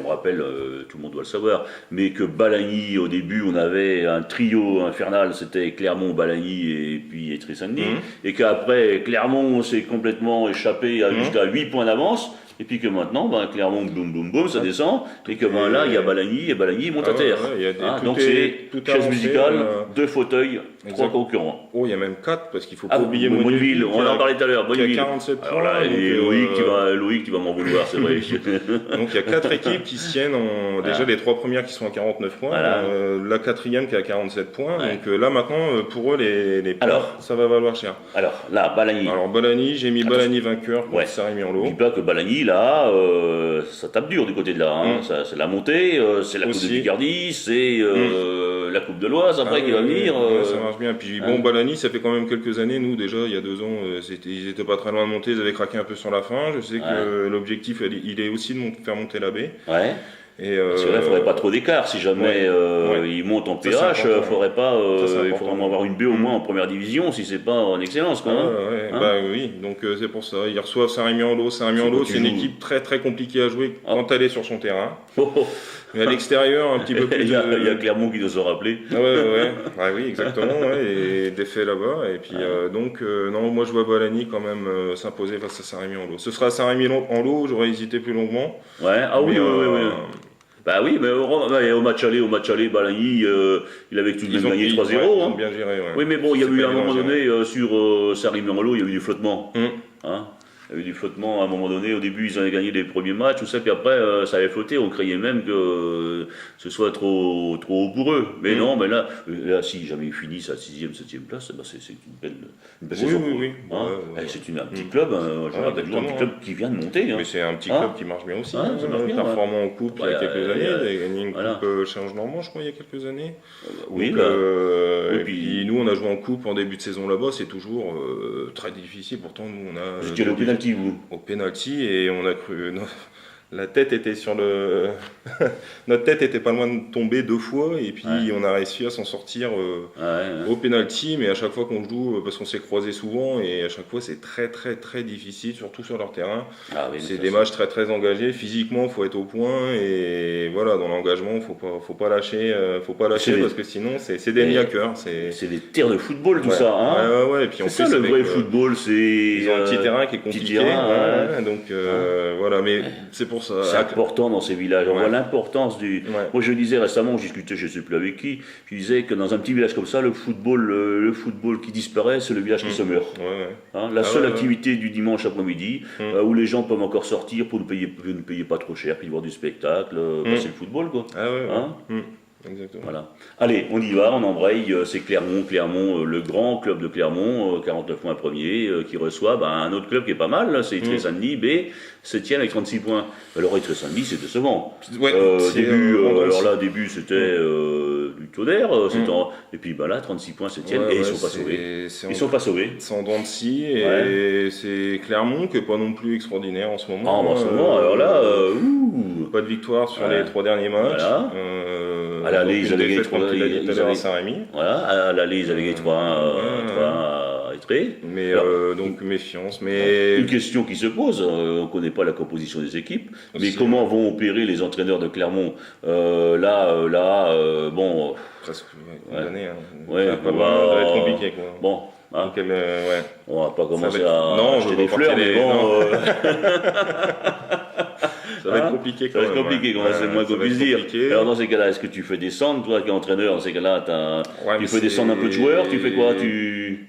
Speaker 1: tout le monde doit le savoir, mais que Baligny, au début, on avait un trio infernal, c'était Clermont, Baligny et puis Etry-Saint-Denis, et qu'après Clermont s'est complètement échappé jusqu'à 8 points d'avance. Et puis que maintenant, Clermont, boum, ça descend, et que là, il y a Baligny, et Baligny monte à terre. Donc c'est chaise musicale, 2 fauteuils, 3 concurrents.
Speaker 2: Il y a même 4, parce qu'il ne faut pas oublier
Speaker 1: Bonneville, on en parlait tout à l'heure, Bonneville.
Speaker 2: Il y a 47 points.
Speaker 1: Alors là, et Loïc, tu vas m'en vouloir, c'est vrai.
Speaker 2: Donc il y a 4 équipes qui se tiennent, déjà les 3 premières qui sont à 49 points, la 4e qui est à 47 points. Donc là maintenant, pour eux, les points, ça va valoir cher.
Speaker 1: Alors là, Baligny.
Speaker 2: Alors Baligny, j'ai mis Baligny vainqueur contre Saint-Rémy-en-Lot.
Speaker 1: N'oublie pas que Baligny, là, ça tape dur du côté de là. C'est la montée, c'est la Coupe de Picardie, c'est la Coupe de l'Oise après qui va venir.
Speaker 2: Ça marche bien. Puis Baligny, ça fait quand même quelques années. Nous, déjà, il y a 2 ans, ils étaient pas très loin de monter. Ils avaient craqué un peu sur la fin. Je sais que l'objectif, il est aussi de faire monter la baie.
Speaker 1: Parce que là, il ne faudrait pas trop d'écart. Si jamais ils montent en PH, il faudrait vraiment avoir une B au moins en première division, si c'est pas en excellence.
Speaker 2: Oui, donc c'est pour ça. Ils reçoivent Saint-Rémy-en-Lot. Saint-Rémy-en-Lot, c'est une équipe très très compliquée à jouer quand elle est sur son terrain. Mais à l'extérieur, un petit peu plus.
Speaker 1: Il y a Clermont qui nous a rappelé.
Speaker 2: Oui, exactement. Et des faits là-bas. Et puis, non, moi je vois Baligny quand même s'imposer face à Saint-Rémy-en-Lot. Ce sera à Saint-Rémy-en-Lot, j'aurais hésité plus longuement.
Speaker 1: Oui. Bah oui, mais au match aller, Balagny, il avait tout de même gagné 3-0.
Speaker 2: Ils
Speaker 1: hein.
Speaker 2: ont bien géré, ouais.
Speaker 1: Oui, mais bon, il y a eu à un moment donné,
Speaker 2: gérer.
Speaker 1: sur Sarri-Merlo, il y a eu du flottement.
Speaker 2: Hum.
Speaker 1: Hein. Il y a eu du flottement à un moment donné. Au début, ils avaient gagné les premiers matchs, tout ça, puis après, ça avait flotté. On craignait même que ce soit trop haut pour eux. Mais non, mais là, si jamais ils finissent à 6e, 7e place, ben c'est une belle saison.
Speaker 2: Oui.
Speaker 1: Hein.
Speaker 2: Ouais.
Speaker 1: C'est un petit club, un petit club qui vient de monter. Hein.
Speaker 2: Mais c'est un petit club qui marche bien aussi.
Speaker 1: Ça marche bien,
Speaker 2: performant en coupe il y a quelques années. Il a gagné une
Speaker 1: voilà.
Speaker 2: coupe Challenge Normand, je crois, il y a quelques années.
Speaker 1: Oui,
Speaker 2: donc,
Speaker 1: et
Speaker 2: puis nous, on a joué en coupe en début de saison là-bas. C'est toujours très difficile. Pourtant, nous, on a.
Speaker 1: Vous étiez au pénalty, vous?
Speaker 2: Au pénalty, et on a cru. La tête était sur le. Notre tête était pas loin de tomber 2 fois, et puis on a réussi à s'en sortir au penalty, mais à chaque fois qu'on joue, parce qu'on s'est croisés souvent, et à chaque fois c'est très difficile, surtout sur leur terrain. C'est des matchs très engagés. Physiquement, il faut être au point, et voilà, dans l'engagement, faut pas lâcher, parce que sinon c'est des niaqueurs.
Speaker 1: C'est des terres de football, tout ça. Hein.
Speaker 2: Ouais. Et puis
Speaker 1: c'est ça le vrai football, c'est.
Speaker 2: Ils ont un petit terrain qui est compliqué. Donc voilà, mais c'est pour ça.
Speaker 1: C'est important dans ces villages. On voit l'importance du. Moi, je disais récemment, je discutais, je ne sais plus avec qui, je disais que dans un petit village comme ça, le football qui disparaît, c'est le village qui se meurt. Hein, la seule activité du dimanche après-midi, où les gens peuvent encore sortir pour ne payer pas trop cher, puis voir du spectacle, c'est le football, quoi.
Speaker 2: Exactement.
Speaker 1: Voilà. Allez, on y va, on embraye, c'est Clermont, le grand club de Clermont, 49 points premier, qui reçoit un autre club qui est pas mal, c'est Saint-Denis, B, 7e avec 36 points. Alors Saint-Denis, c'est décevant. Début c'était du tonnerre, et puis là 36 points 7e, et ils sont pas sauvés. Ils sont pas sauvés.
Speaker 2: C'est en dents de scie, et c'est Clermont qui est pas non plus extraordinaire en ce moment.
Speaker 1: En ce moment, alors là,
Speaker 2: pas de victoire sur les 3 derniers matchs.
Speaker 1: Voilà. À l'aller, ils avaient gagné
Speaker 2: 3-1 à Saint-Rémy.
Speaker 1: Voilà, à l'aller, ils avaient gagné 3-1 à Étré.
Speaker 2: Mais donc méfiance. Mais
Speaker 1: une question qui se pose, on ne connaît pas la composition des équipes, mais comment vont opérer les entraîneurs de Clermont bon.
Speaker 2: Presque une année.
Speaker 1: Ça
Speaker 2: va être compliqué, quoi.
Speaker 1: Bon.
Speaker 2: Donc
Speaker 1: on va pas commencer à acheter des fleurs, mais bon.
Speaker 2: Ça va être compliqué quand même.
Speaker 1: Ça va être compliqué, c'est le moins qu'on puisse dire. Alors dans ces cas-là, est-ce que tu fais descendre, toi qui es entraîneur, dans ces cas-là, tu fais descendre un peu de joueurs, tu fais quoi?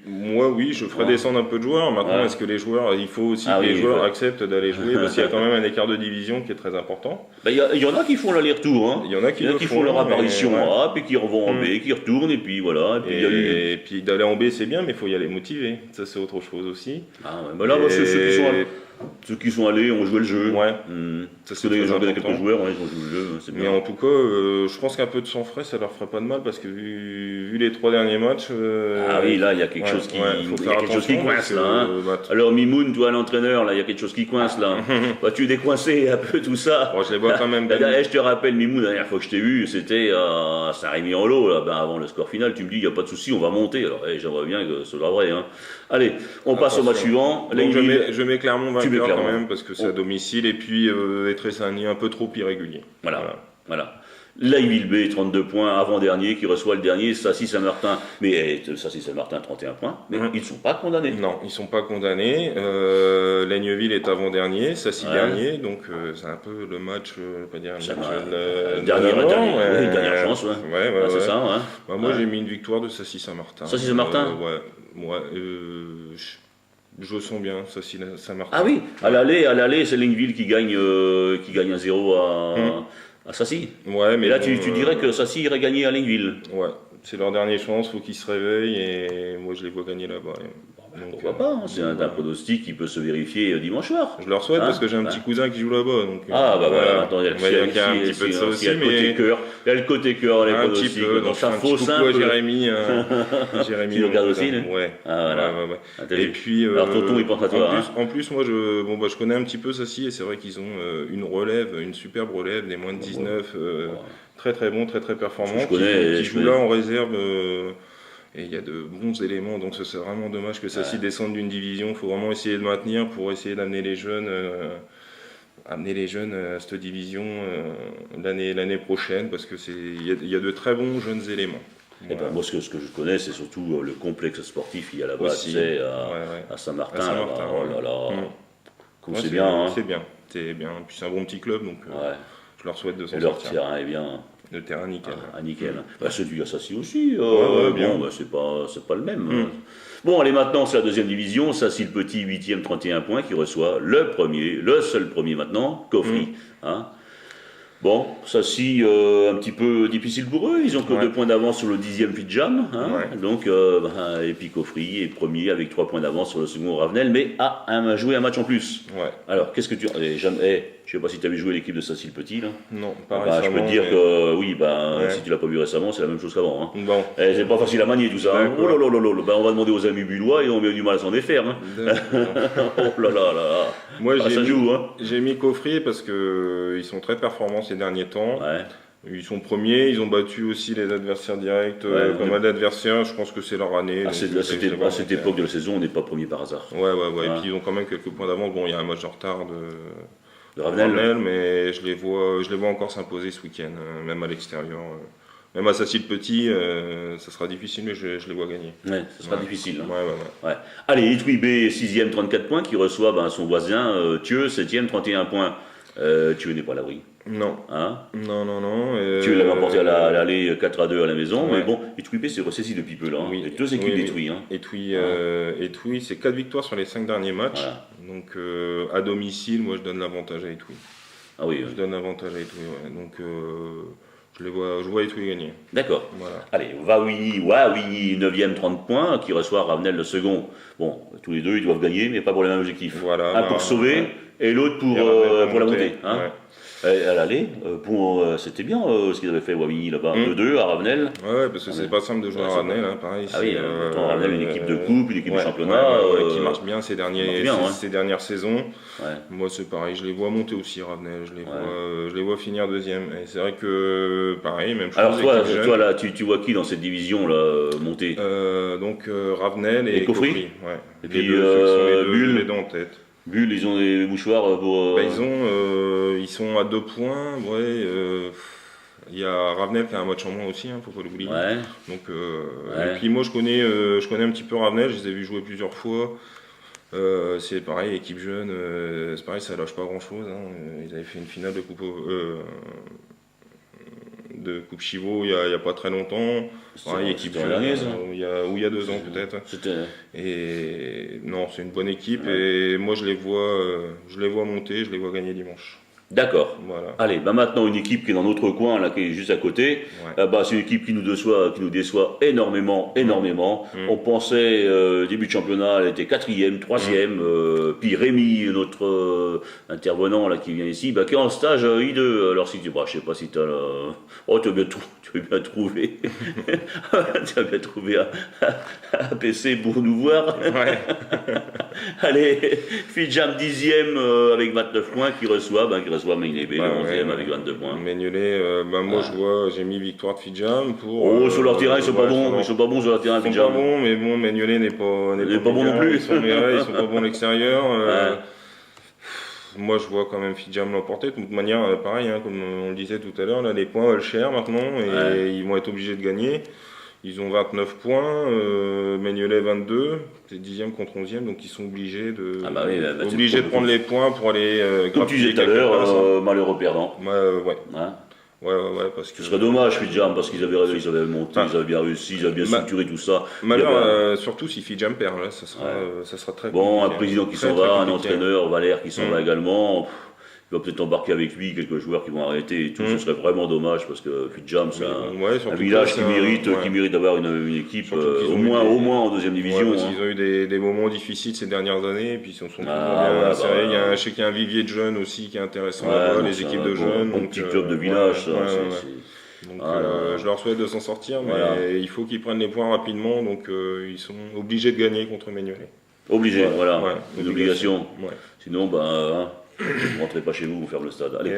Speaker 2: Moi oui, je ferai descendre un peu de joueurs. Maintenant, est-ce que les joueurs, il faut aussi que les joueurs acceptent d'aller jouer, parce qu'il y a quand même un écart de division qui est très important.
Speaker 1: Il y en a qui font l'aller-retour,
Speaker 2: il y en a qui
Speaker 1: font leur apparition A, puis qui vont en B, qui retournent, et puis voilà.
Speaker 2: Et puis d'aller en B c'est bien, mais il faut y aller motivé. Ça c'est autre chose aussi.
Speaker 1: Ceux qui sont allés ont joué le jeu.
Speaker 2: Ça,
Speaker 1: c'est les gens qui ont quelques joueurs, ils ont joué le jeu.
Speaker 2: Mais en tout cas, je pense qu'un peu de sang frais, ça leur ferait pas de mal, parce que vu les 3 derniers matchs.
Speaker 1: Là, il y a quelque chose qui coince là. Alors Mimoun, toi l'entraîneur, là, il y a quelque chose qui coince là. Vas-tu décoincer un peu tout ça?
Speaker 2: Je les vois quand même.
Speaker 1: Je te rappelle, Mimoun, la dernière fois que je t'ai vu, c'était à Saint-Rémy-en-Lot, avant le score final. Tu me dis, il n'y a pas de souci, on va monter. Alors j'aimerais bien que ce soit vrai. Allez, on passe au match suivant.
Speaker 2: Donc, je mets Clermont vainqueur quand même, parce que c'est à domicile, et puis Étré-Saint-Denis un peu trop irrégulier.
Speaker 1: Voilà. Laïville B, 32 points, avant-dernier, qui reçoit le dernier, Sassy-Saint-Martin. Mais Sassy-Saint-Martin, 31 points. Mais ils ne sont pas condamnés.
Speaker 2: Non, ils ne sont pas condamnés. Laigneville est avant-dernier, Sassy dernier. Donc c'est un peu le match, pas dire
Speaker 1: dernière chance. C'est ça.
Speaker 2: Moi, j'ai mis une victoire de Sassy-Saint-Martin.
Speaker 1: Sassy-Saint-Martin
Speaker 2: je sens bien, Sassy-Saint-Martin.
Speaker 1: Ah oui, à l'aller, c'est Laigneville qui gagne 1-0 à Sassy.
Speaker 2: Mais
Speaker 1: là, tu dirais que Sassy irait gagner à Laigneville.
Speaker 2: C'est leur dernière chance, il faut qu'ils se réveillent, et moi je les vois gagner là-bas.
Speaker 1: Pourquoi pas, c'est un pronostic qui peut se vérifier dimanche soir.
Speaker 2: Je leur souhaite, parce que j'ai un petit cousin qui joue là-bas. Donc,
Speaker 1: attends, il y a
Speaker 2: un petit peu de ça aussi,
Speaker 1: mais il y a le côté cœur, les pronostics.
Speaker 2: Donc ça fausse un peu. Jérémy,
Speaker 1: tu regardes aussi,
Speaker 2: Et puis,
Speaker 1: alors Tonton, il pense à toi.
Speaker 2: En plus, moi, je connais un petit peu Sassy, et c'est vrai qu'ils ont une superbe relève, des moins de 19, très très bons, très très performants, qui jouent là en réserve. Et il y a de bons éléments, donc c'est vraiment dommage que Sassy descende d'une division. Il faut vraiment essayer de maintenir pour essayer d'amener les jeunes, à cette division l'année prochaine, parce que il y a de très bons jeunes éléments.
Speaker 1: Moi, ce que je connais, c'est surtout le complexe sportif qu'il y a là-bas, à Saint-Martin. C'est bien.
Speaker 2: C'est bien. Puis c'est un bon petit club, donc. Je leur souhaite de s'en
Speaker 1: Et leur
Speaker 2: sortir.
Speaker 1: terrain est bien.
Speaker 2: Le terrain, nickel.
Speaker 1: Nickel. Ceux du Assassi aussi.
Speaker 2: bien.
Speaker 1: Bon, c'est pas le même. Bon, allez, maintenant, c'est la deuxième division. Sassy le Petit, 8e, 31 points, qui reçoit le seul premier maintenant, Coffry. Hein. Bon, Sassy, un petit peu difficile pour eux. Ils ont que 2 points d'avance sur le 10e Fidjam. Hein. Donc, et puis Coffry est premier avec 3 points d'avance sur le second Ravenel, mais a joué un match en plus. Alors, qu'est-ce que tu. Je sais pas si tu avais joué l'équipe de Sassy le Petit là.
Speaker 2: Non, pas
Speaker 1: je peux te dire que oui, si tu l'as pas vu récemment, c'est la même chose qu'avant. Hein.
Speaker 2: Bon.
Speaker 1: C'est pas facile à manier tout ça. Hein. Oh là là là là, on va demander aux amis bulois et on a du mal à s'en défaire. Hein. Oh là là là.
Speaker 2: Moi,
Speaker 1: ça joue. Hein.
Speaker 2: J'ai mis Coffry parce que ils sont très performants ces derniers temps. Ils sont premiers, ils ont battu aussi les adversaires directs, pas mal d'adversaires, je pense que c'est leur année.
Speaker 1: À cette époque de la saison, on n'est pas premier par hasard.
Speaker 2: Ouais. Et puis ils ont quand même quelques points d'avance. Bon, il y a un match en retard
Speaker 1: de Ravenel,
Speaker 2: mais je les vois encore s'imposer ce week-end, même à l'extérieur. Même à Sassy le Petit, ça sera difficile, mais je les vois gagner.
Speaker 1: Ce sera difficile.
Speaker 2: Hein.
Speaker 1: Ouais. Allez, Itouy B, 6e, 34 points, qui reçoit son voisin, Thieu, 7e, 31 points. Thieu n'est pas à l'abri.
Speaker 2: Non.
Speaker 1: Hein
Speaker 2: Non.
Speaker 1: Thieu l'avait remporté à l'aller 4-2 à la maison, mais bon, Itouy B s'est ressaisi depuis peu là. Hein.
Speaker 2: Oui.
Speaker 1: Et 2 équipes d'Itouy. Hein.
Speaker 2: Etouy, c'est 4 victoires sur les 5 derniers matchs.
Speaker 1: Voilà.
Speaker 2: Donc à domicile, moi je donne l'avantage à Etouy.
Speaker 1: Ah oui.
Speaker 2: Je donne l'avantage à Etouy, Donc je vois Etouy gagner.
Speaker 1: D'accord.
Speaker 2: Voilà.
Speaker 1: Allez, Wawini, 9e, 30 points, qui reçoit Ravenel le second. Bon, tous les deux ils doivent gagner, mais pas pour les mêmes objectifs.
Speaker 2: Voilà,
Speaker 1: un pour sauver et l'autre pour la montée. Hein. À l'aller, c'était bien ce qu'ils avaient fait Wawini là-bas, 2-2 à Ravenel.
Speaker 2: Ouais, parce que c'est pas simple de jouer à Ravenel, hein, pareil.
Speaker 1: Ah oui, Ravenel, une équipe de coupe, une équipe de championnat.
Speaker 2: Qui marche bien ces dernières saisons. Moi c'est pareil, je les vois monter aussi Ravenel, je les vois finir deuxième. Et c'est vrai que pareil, même chose.
Speaker 1: Alors toi là, tu vois qui dans cette division là monter
Speaker 2: Donc Ravenel et
Speaker 1: Coffry.
Speaker 2: Et puis Bulle, les deux en tête.
Speaker 1: Bulle, ils ont des mouchoirs pour.
Speaker 2: Ils sont à 2 points. Il y a Ravenel qui a un match en moins aussi, faut pas l'oublier. Donc, et puis moi je connais un petit peu Ravenel, je les ai vus jouer plusieurs fois. C'est pareil, équipe jeune, c'est pareil, ça lâche pas grand chose. Ils avaient fait une finale de Coupe Chivot il y a pas très longtemps. Équipe jeune, il y a 2 ans peut-être. Et non, c'est une bonne équipe et moi je les vois monter, je les vois gagner dimanche.
Speaker 1: D'accord.
Speaker 2: Voilà.
Speaker 1: Allez, maintenant une équipe qui est dans notre coin, là, qui est juste à côté. C'est une équipe qui nous déçoit énormément. On pensait, début de championnat, elle était 4e, 3e. Puis Rémi, notre intervenant là, qui vient ici, qui est en stage I2. Alors si tu je sais pas si tu as tu as bien trouvé. Tu as bien trouvé un PC pour nous voir. Allez, Fidjam 10e avec 29 points qui reçoit Magnébé, le 11e avec 22 points.
Speaker 2: Magnolé, moi j'ai mis victoire de Fidjam pour.
Speaker 1: Sur leur terrain, ils sont pas bons. Ils sont pas bons sur leur terrain,
Speaker 2: Fidjam. Ils sont pas bons, mais bon, Magnolé n'est pas
Speaker 1: bon non plus.
Speaker 2: Ils sont pas bons à l'extérieur. Moi je vois quand même Fidjam l'emporter. De toute manière, pareil, comme on le disait tout à l'heure, là, les points valent cher maintenant et ils vont être obligés de gagner. Ils ont 29 points, Magnolais 22, c'est 10e contre 11e, donc ils sont obligés de prendre les points pour aller.
Speaker 1: Comme tu disais tout à l'heure, malheureux perdant.
Speaker 2: Parce que.
Speaker 1: Ce serait dommage, Fidjam, parce qu'ils avaient monté, ils avaient bien réussi, ils avaient bien structuré tout ça.
Speaker 2: Malheur, surtout si Fidjam perd, là, ça sera très compliqué.
Speaker 1: Bon, un président qui s'en va, un entraîneur, Valère, qui s'en va également. Il va peut-être embarquer avec lui quelques joueurs qui vont arrêter et tout. Ce serait vraiment dommage parce que Fidjam, c'est un village qui mérite d'avoir une équipe au moins en deuxième division.
Speaker 2: Parce qu'ils ont eu des moments difficiles ces dernières années et puis ils sont toujours bien insérés. Je sais qu'il y a un vivier de jeunes aussi qui est intéressant à voir, les équipes de jeunes.
Speaker 1: Un petit club de village.
Speaker 2: Donc je leur souhaite de s'en sortir, mais il faut qu'ils prennent les points rapidement. Donc ils sont obligés de gagner contre Magnolé.
Speaker 1: Obligés, une obligation. Sinon, vous rentrez pas chez vous ferme le stade. Allez,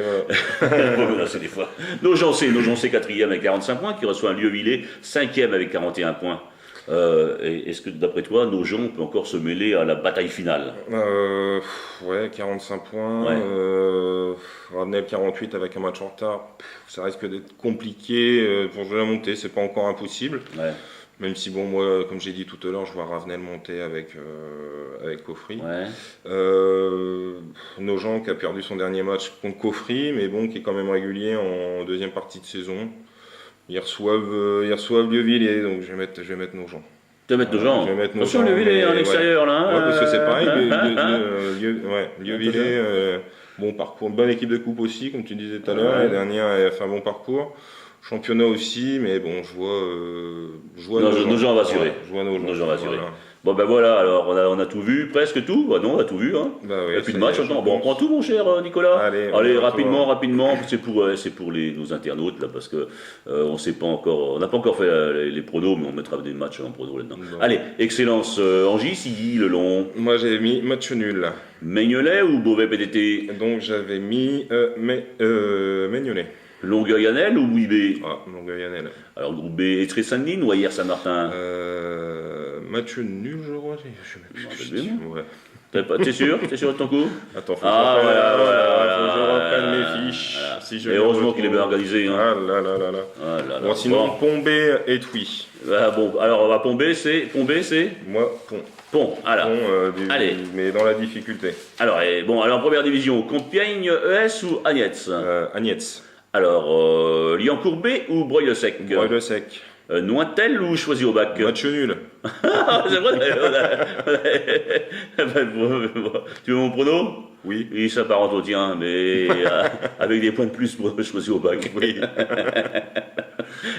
Speaker 1: c'est des fois. Nogencé 4e avec 45 points, qui reçoit un Lieuvillé, 5e avec 41 points. Est-ce que d'après toi, Nogent peut encore se mêler à la bataille finale
Speaker 2: 45 points. Ravenel 48 avec un match en retard. Ça risque d'être compliqué pour jouer la montée, c'est pas encore impossible. Même si, bon, moi, comme j'ai dit tout à l'heure, je vois Ravenel monter avec Caufry.
Speaker 1: Ouais.
Speaker 2: Nogent qui a perdu son dernier match contre Caufry, mais bon, qui est quand même régulier en deuxième partie de saison. Ils reçoivent Lieuville, donc je vais mettre Nogent.
Speaker 1: Tu vas mettre Nogent.
Speaker 2: Je vais mettre
Speaker 1: Attention, Lieuville est en extérieur là.
Speaker 2: Ouais, parce que c'est pareil. Lieuville, bon parcours, une bonne équipe de coupe aussi, comme tu disais tout à l'heure. L'année dernière, elle a fait un bon parcours. Championnat aussi, mais bon, je vois
Speaker 1: Nogent va assurer.
Speaker 2: Ouais, je vois
Speaker 1: Nogent va assurer.
Speaker 2: Voilà.
Speaker 1: Bon ben voilà, alors on a tout vu, presque tout. Bah non, on a tout vu. Hein.
Speaker 2: Bah
Speaker 1: Il
Speaker 2: ouais,
Speaker 1: n'y a plus de match. Bon, on prend tout, mon cher Nicolas.
Speaker 2: Allez,
Speaker 1: rapidement. C'est pour nos internautes là, parce que on n'a pas encore fait les pronos, mais on mettra des matchs en pronos là-dedans.
Speaker 2: Bon.
Speaker 1: Allez, excellence Angy, Silly, Le Long.
Speaker 2: Moi j'ai mis match nul.
Speaker 1: Maignelet ou Beauvais PDT?
Speaker 2: Donc j'avais mis Maignolet.
Speaker 1: Longueuil-Annel ou Mouillé?
Speaker 2: Longueuil-Annel.
Speaker 1: Alors groupe B, Étré-Saint-Denis ou Ayer-Saint-Martin?
Speaker 2: Match nul, je crois. Je sais plus. Ouais.
Speaker 1: T'es sûr? T'es sûr de ton coup?
Speaker 2: Attends, faut que je reprenne mes fiches.
Speaker 1: Voilà.
Speaker 2: Si je
Speaker 1: Et heureusement qu'il est bien organisé. Hein.
Speaker 2: Ah là là là là.
Speaker 1: Ah là là.
Speaker 2: Bon, sinon, Pombé et Tuy.
Speaker 1: Bon, alors on va Pombé, c'est.
Speaker 2: Moi, Pont.
Speaker 1: Pont, voilà.
Speaker 2: Allez. Mais dans la difficulté.
Speaker 1: Alors, en première division, Compiègne, ES ou Agnetz?
Speaker 2: Agnetz.
Speaker 1: Alors, Lian-Courbet ou Breuil-le-Sec?
Speaker 2: Breuil-le-Sec.
Speaker 1: Nointel ou Choisy-au-Bac?
Speaker 2: Match nul.
Speaker 1: C'est vrai. Tu veux mon prono?
Speaker 2: Oui.
Speaker 1: Il s'apparente au tien, mais avec des points de plus pour Choisy-au-Bac.
Speaker 2: Oui.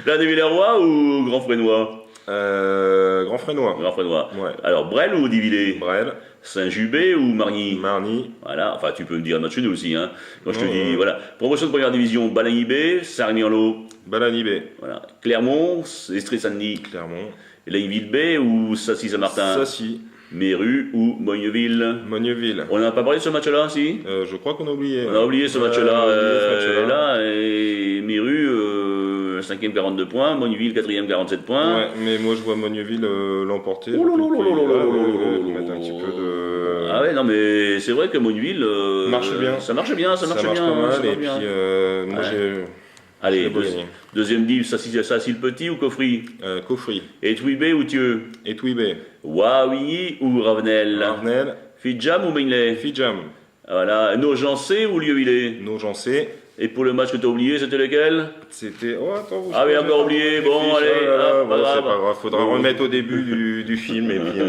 Speaker 1: Là, des Villeroy ou Grand Frénois?
Speaker 2: Grand Frénois.
Speaker 1: Grand Frénois.
Speaker 2: Ouais.
Speaker 1: Alors, Brel ou Divillé?
Speaker 2: Brel.
Speaker 1: Saint-Jubé ou Margny?
Speaker 2: Marny.
Speaker 1: Voilà, enfin tu peux me dire match nul aussi. Hein. Moi je te dis,
Speaker 2: ouais.
Speaker 1: voilà. Promotion de première division, Balagny-B, Sarigny-en-Lot.
Speaker 2: Balanibé.
Speaker 1: Voilà. Clermont, Estrée-Saint-Denis.
Speaker 2: Clermont.
Speaker 1: Lagneville-B ou Sassy-Saint-Martin?
Speaker 2: Sassy.
Speaker 1: Méru ou Mogneville?
Speaker 2: Mogneville.
Speaker 1: On n'a pas parlé de ce match-là, si?
Speaker 2: Je crois qu'on a oublié.
Speaker 1: On a oublié ce match-là. Et Méru, 5e 42 points, Mogneville 4e 47 points.
Speaker 2: Ouais, mais moi je vois Mogneville l'emporter.
Speaker 1: Oh là là là là là là
Speaker 2: mettre un petit peu de...
Speaker 1: Ah ouais, non mais c'est vrai que Mogneville...
Speaker 2: marche bien.
Speaker 1: Ça marche bien.
Speaker 2: Ça marche pas mal, et puis moi j'ai...
Speaker 1: Allez, deuxième div, Sassy le Petit ou Coffry?
Speaker 2: Coffry.
Speaker 1: Et Touibé ou Thieu?
Speaker 2: Et Touibé.
Speaker 1: Wawigny ou Ravenel?
Speaker 2: Ravenel.
Speaker 1: Fidjam ou Mignet?
Speaker 2: Fidjam.
Speaker 1: Voilà, Nogent-C ou Lieuville?
Speaker 2: Nogent-C.
Speaker 1: Et pour le match que tu as oublié, c'était lequel?
Speaker 2: C'était... Oh, attends, vous
Speaker 1: oui, encore oublié. Bon, allez,
Speaker 2: c'est pas grave. Faudra remettre au début du film. Et puis,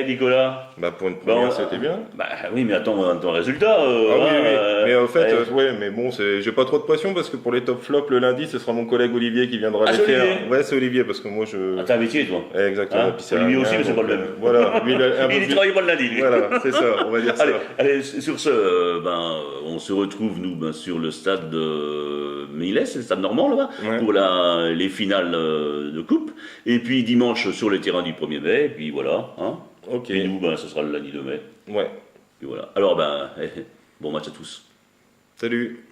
Speaker 1: Nicolas.
Speaker 2: Pour une première, c'était bien.
Speaker 1: Oui, mais attends un résultat.
Speaker 2: Oui. Mais en fait, mais bon, j'ai pas trop de pression parce que pour les top flops le lundi, ce sera mon collègue Olivier qui viendra les faire.
Speaker 1: Olivier.
Speaker 2: Ouais, c'est Olivier parce que moi je.
Speaker 1: T'as un métier, toi.
Speaker 2: Exactement.
Speaker 1: Olivier aussi, mais c'est pas le même.
Speaker 2: Voilà.
Speaker 1: Il travaille pas le lundi, lui.
Speaker 2: Voilà, c'est ça, on va dire ça.
Speaker 1: Allez, sur ce, on se retrouve, nous, sur le stade de Millet, c'est le stade normand, là-bas, pour les finales de coupe. Et puis dimanche, sur le terrain du 1er mai, et puis voilà. Hein.
Speaker 2: Ok.
Speaker 1: Et nous, ce sera le lundi 2 mai.
Speaker 2: Ouais.
Speaker 1: Et voilà. Alors, bon match à tous.
Speaker 2: Salut.